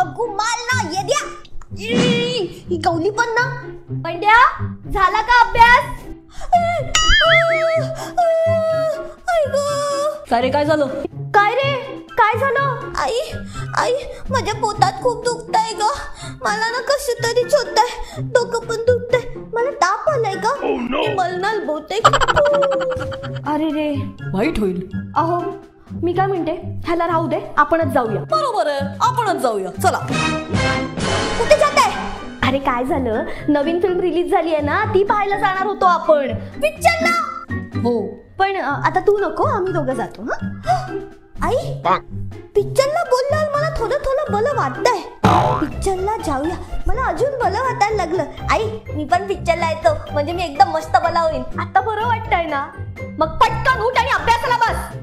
हगू माल ना येद्या ही गवली पण ना. पंड्या झाला का अभ्यास? काय रे काय झालं? काय रे काय झालं? आई आई माझ्या पोटात खूप दुखतंय ग. मला ना कसं तरीच होतंय. डोकं पण दुखतंय. मला ताप आलाय का? मलनाल बहुतेक. अरे रे वाईट होईल. अहो मी काय म्हणते, ह्याला राहू दे, आपणच जाऊया. बरोबर आहे, आपणच जाऊया. चला. कुठे जाताय? अरे काय झालं, नवीन फिल्म रिलीज झाली आहे ना, ती पाहायला जाणार होतो आपण. पिक्चरला? हो पण आता तू नको, आम्ही दोघं जातो. आई पिक्चरला बोलल्यावर मला थोडं थोडं बलं वाटतंय. पिक्चरला जाऊया. मला अजून बलं वाटायला लागलं. आई मी पण पिक्चरला येतो, म्हणजे मी एकदम मस्त बला होईल. आता बरं वाटतंय ना? मग पटकन उठ आणि अभ्यासाला बस.